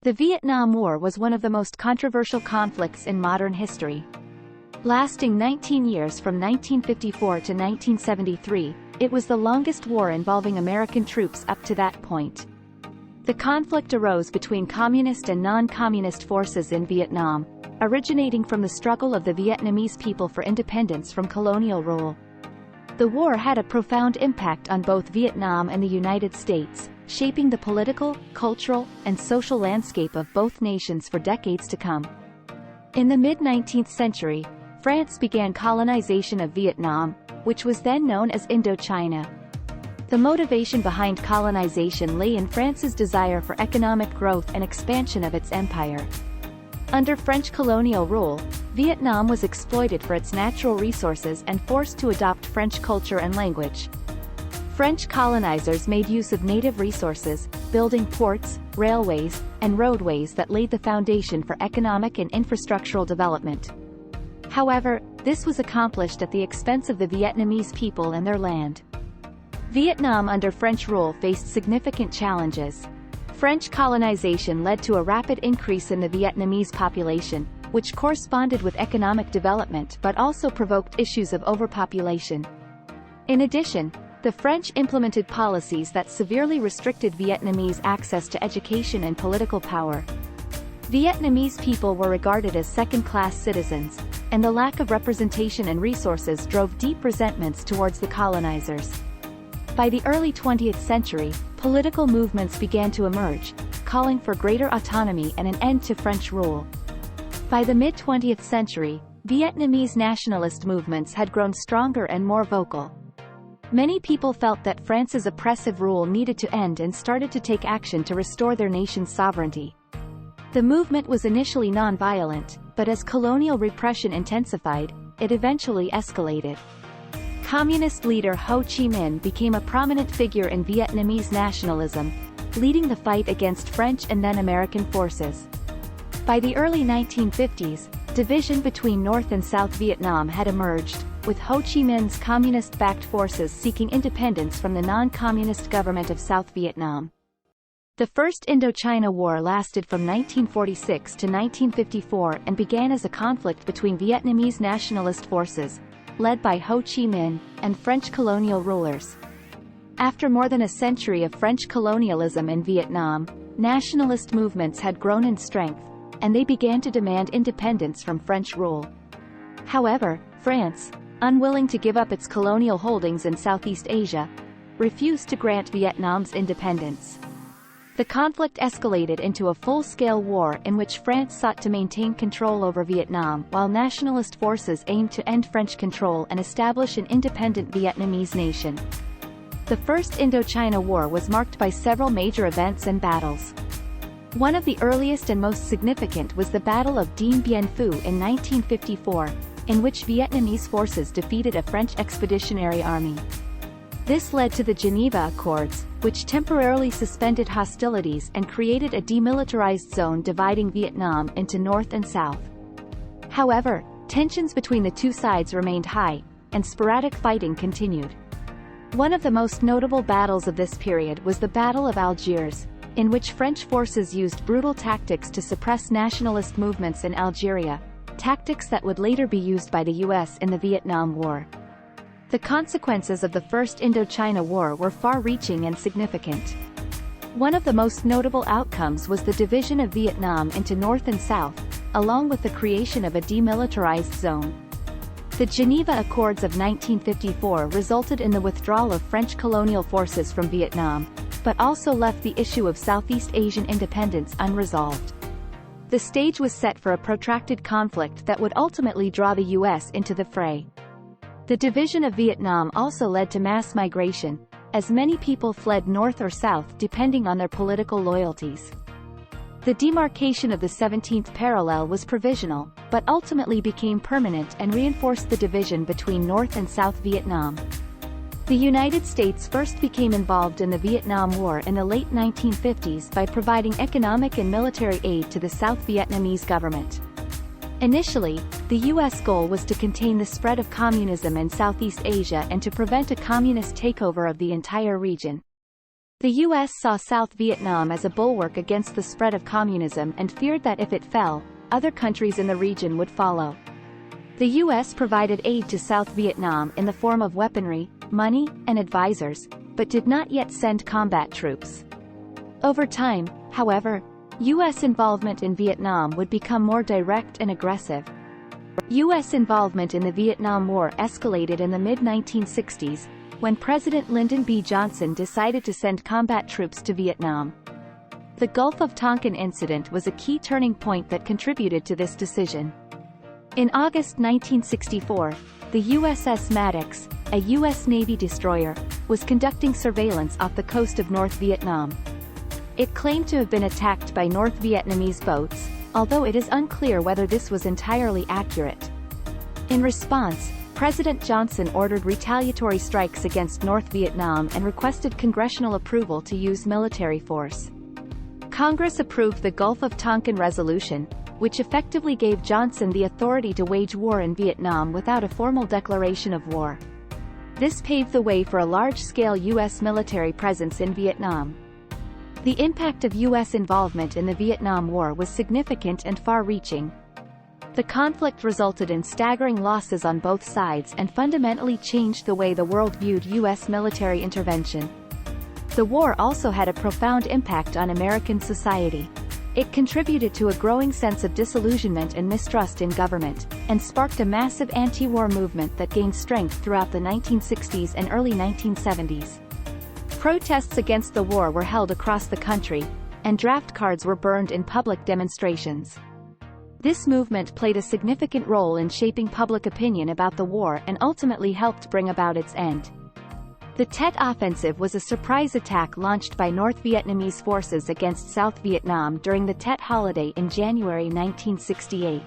The Vietnam War was one of the most controversial conflicts in modern history. Lasting 19 years from 1954 to 1973, it was the longest war involving American troops up to that point. The conflict arose between communist and non-communist forces in Vietnam, originating from the struggle of the Vietnamese people for independence from colonial rule. The war had a profound impact on both Vietnam and the United States, shaping the political, cultural, and social landscape of both nations for decades to come. In the mid-19th century, France began colonization of Vietnam, which was then known as Indochina. The motivation behind colonization lay in France's desire for economic growth and expansion of its empire. Under French colonial rule, Vietnam was exploited for its natural resources and forced to adopt French culture and language. French colonizers made use of native resources, building ports, railways, and roadways that laid the foundation for economic and infrastructural development. However, this was accomplished at the expense of the Vietnamese people and their land. Vietnam under French rule faced significant challenges. French colonization led to a rapid increase in the Vietnamese population, which corresponded with economic development but also provoked issues of overpopulation. In addition, the French implemented policies that severely restricted Vietnamese access to education and political power. Vietnamese people were regarded as second-class citizens, and the lack of representation and resources drove deep resentments towards the colonizers. By the early 20th century, political movements began to emerge, calling for greater autonomy and an end to French rule. By the mid-20th century, Vietnamese nationalist movements had grown stronger and more vocal. Many people felt that France's oppressive rule needed to end and started to take action to restore their nation's sovereignty. The movement was initially non-violent, but as colonial repression intensified, it eventually escalated. Communist leader Ho Chi Minh became a prominent figure in Vietnamese nationalism, leading the fight against French and then American forces. By the early 1950s, division between North and South Vietnam had emerged, with Ho Chi Minh's communist-backed forces seeking independence from the non-communist government of South Vietnam. The First Indochina War lasted from 1946 to 1954 and began as a conflict between Vietnamese nationalist forces, led by Ho Chi Minh, and French colonial rulers. After more than a century of French colonialism in Vietnam, nationalist movements had grown in strength, and they began to demand independence from French rule. However, France, unwilling to give up its colonial holdings in Southeast Asia, refused to grant Vietnam's independence. The conflict escalated into a full-scale war in which France sought to maintain control over Vietnam while nationalist forces aimed to end French control and establish an independent Vietnamese nation. The First Indochina War was marked by several major events and battles. One of the earliest and most significant was the Battle of Dien Bien Phu in 1954, in which Vietnamese forces defeated a French expeditionary army. This led to the Geneva Accords, which temporarily suspended hostilities and created a demilitarized zone dividing Vietnam into North and South. However, tensions between the two sides remained high, and sporadic fighting continued. One of the most notable battles of this period was the Battle of Algiers, in which French forces used brutal tactics to suppress nationalist movements in Algeria, tactics that would later be used by the US in the Vietnam War. The consequences of the First Indochina War were far-reaching and significant. One of the most notable outcomes was the division of Vietnam into North and South, along with the creation of a demilitarized zone. The Geneva Accords of 1954 resulted in the withdrawal of French colonial forces from Vietnam, but also left the issue of Southeast Asian independence unresolved. The stage was set for a protracted conflict that would ultimately draw the US into the fray. The division of Vietnam also led to mass migration, as many people fled north or south depending on their political loyalties. The demarcation of the 17th parallel was provisional, but ultimately became permanent and reinforced the division between North and South Vietnam. The United States first became involved in the Vietnam War in the late 1950s by providing economic and military aid to the South Vietnamese government. Initially, the U.S. goal was to contain the spread of communism in Southeast Asia and to prevent a communist takeover of the entire region. The U.S. saw South Vietnam as a bulwark against the spread of communism and feared that if it fell, other countries in the region would follow. The U.S. provided aid to South Vietnam in the form of weaponry, money, and advisors, but did not yet send combat troops. Over time, however, U.S. involvement in Vietnam would become more direct and aggressive. U.S. involvement in the Vietnam War escalated in the mid-1960s, when President Lyndon B. Johnson decided to send combat troops to Vietnam. The Gulf of Tonkin incident was a key turning point that contributed to this decision. In August 1964, the USS Maddox, a U.S. Navy destroyer, was conducting surveillance off the coast of North Vietnam. It claimed to have been attacked by North Vietnamese boats, although it is unclear whether this was entirely accurate. In response, President Johnson ordered retaliatory strikes against North Vietnam and requested congressional approval to use military force. Congress approved the Gulf of Tonkin Resolution, which effectively gave Johnson the authority to wage war in Vietnam without a formal declaration of war. This paved the way for a large-scale U.S. military presence in Vietnam. The impact of U.S. involvement in the Vietnam War was significant and far-reaching. The conflict resulted in staggering losses on both sides and fundamentally changed the way the world viewed U.S. military intervention. The war also had a profound impact on American society. It contributed to a growing sense of disillusionment and mistrust in government, and sparked a massive anti-war movement that gained strength throughout the 1960s and early 1970s. Protests against the war were held across the country, and draft cards were burned in public demonstrations. This movement played a significant role in shaping public opinion about the war and ultimately helped bring about its end. The Tet Offensive was a surprise attack launched by North Vietnamese forces against South Vietnam during the Tet holiday in January 1968.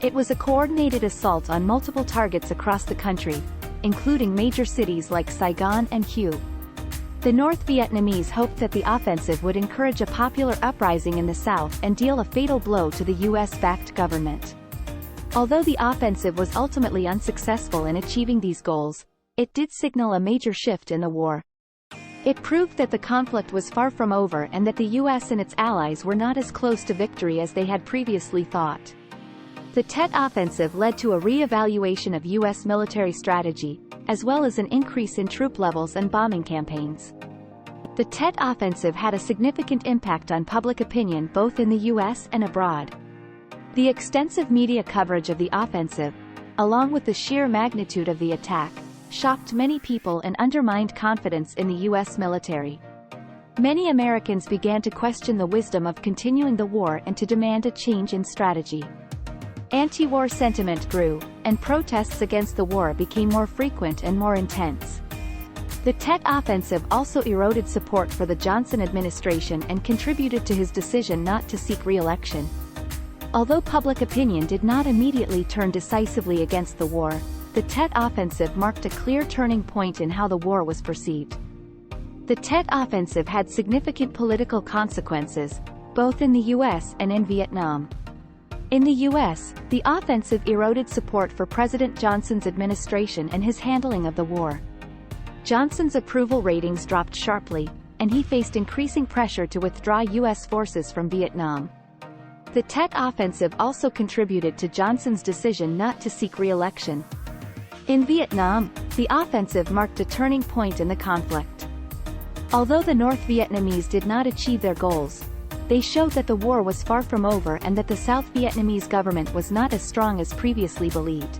It was a coordinated assault on multiple targets across the country, including major cities like Saigon and Hue. The North Vietnamese hoped that the offensive would encourage a popular uprising in the south and deal a fatal blow to the U.S.-backed government. Although the offensive was ultimately unsuccessful in achieving these goals, it did signal a major shift in the war. It proved that the conflict was far from over and that the U.S. and its allies were not as close to victory as they had previously thought. The Tet Offensive led to a re-evaluation of U.S. military strategy, as well as an increase in troop levels and bombing campaigns. The Tet Offensive had a significant impact on public opinion both in the U.S. and abroad. The extensive media coverage of the offensive, along with the sheer magnitude of the attack, shocked many people and undermined confidence in the U.S. military. Many Americans began to question the wisdom of continuing the war and to demand a change in strategy. Anti-war sentiment grew, and protests against the war became more frequent and more intense. The Tet Offensive also eroded support for the Johnson administration and contributed to his decision not to seek re-election. Although public opinion did not immediately turn decisively against the war, the Tet Offensive marked a clear turning point in how the war was perceived. The Tet Offensive had significant political consequences, both in the U.S. and in Vietnam. In the U.S., the offensive eroded support for President Johnson's administration and his handling of the war. Johnson's approval ratings dropped sharply, and he faced increasing pressure to withdraw U.S. forces from Vietnam. The Tet Offensive also contributed to Johnson's decision not to seek re-election. In Vietnam, the offensive marked a turning point in the conflict. Although the North Vietnamese did not achieve their goals, they showed that the war was far from over and that the South Vietnamese government was not as strong as previously believed.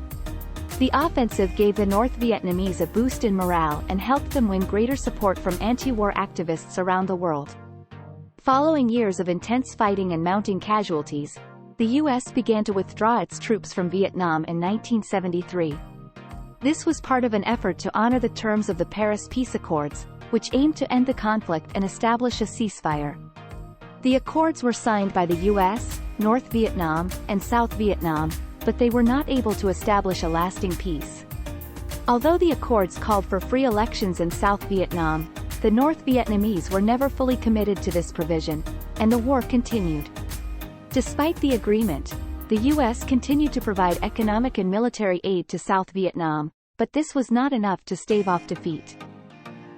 The offensive gave the North Vietnamese a boost in morale and helped them win greater support from anti-war activists around the world. Following years of intense fighting and mounting casualties, the U.S. began to withdraw its troops from Vietnam in 1973. This was part of an effort to honor the terms of the Paris Peace Accords, which aimed to end the conflict and establish a ceasefire. The accords were signed by the U.S., North Vietnam, and South Vietnam, but they were not able to establish a lasting peace. Although the accords called for free elections in South Vietnam, the North Vietnamese were never fully committed to this provision, and the war continued. Despite the agreement, the U.S. continued to provide economic and military aid to South Vietnam, but this was not enough to stave off defeat.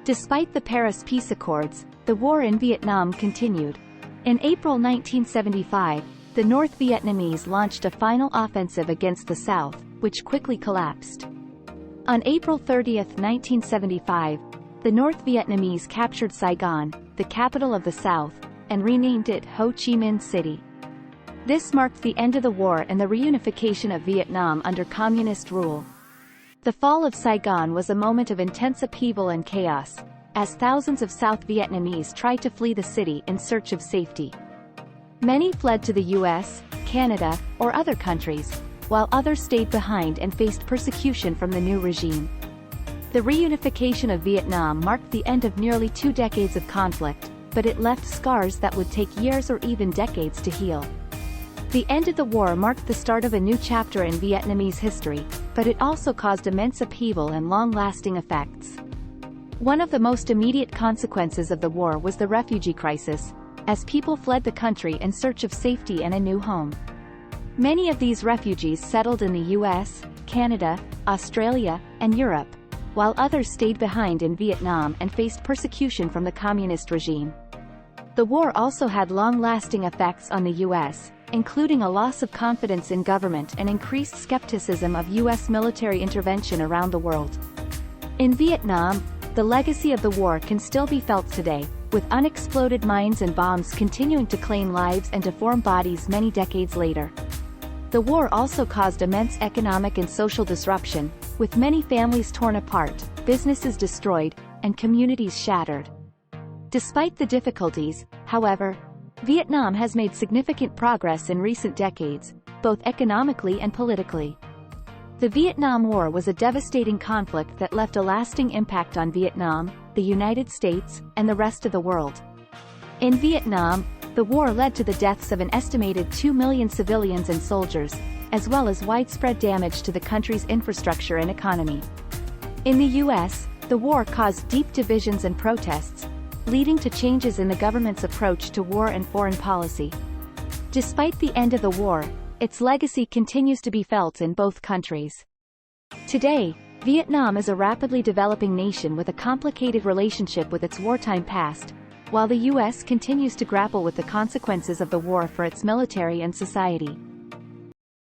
Despite the Paris Peace Accords, the war in Vietnam continued. In April 1975, the North Vietnamese launched a final offensive against the South, which quickly collapsed. On April 30, 1975, the North Vietnamese captured Saigon, the capital of the South, and renamed it Ho Chi Minh City. This marked the end of the war and the reunification of Vietnam under communist rule. The fall of Saigon was a moment of intense upheaval and chaos, as thousands of South Vietnamese tried to flee the city in search of safety. Many fled to the US, Canada, or other countries, while others stayed behind and faced persecution from the new regime. The reunification of Vietnam marked the end of nearly 2 decades of conflict, but it left scars that would take years or even decades to heal. The end of the war marked the start of a new chapter in Vietnamese history, but it also caused immense upheaval and long-lasting effects. One of the most immediate consequences of the war was the refugee crisis, as people fled the country in search of safety and a new home. Many of these refugees settled in the US, Canada, Australia, and Europe, while others stayed behind in Vietnam and faced persecution from the communist regime. The war also had long-lasting effects on the US, including a loss of confidence in government and increased skepticism of US military intervention around the world. In Vietnam, the legacy of the war can still be felt today, with unexploded mines and bombs continuing to claim lives and deform bodies many decades later. The war also caused immense economic and social disruption, with many families torn apart, businesses destroyed, and communities shattered. Despite the difficulties, however, Vietnam has made significant progress in recent decades, both economically and politically. The Vietnam War was a devastating conflict that left a lasting impact on Vietnam, the United States, and the rest of the world. In Vietnam, the war led to the deaths of an estimated 2 million civilians and soldiers, as well as widespread damage to the country's infrastructure and economy. In the US, the war caused deep divisions and protests, leading to changes in the government's approach to war and foreign policy. Despite the end of the war, its legacy continues to be felt in both countries. Today, Vietnam is a rapidly developing nation with a complicated relationship with its wartime past, while the US continues to grapple with the consequences of the war for its military and society.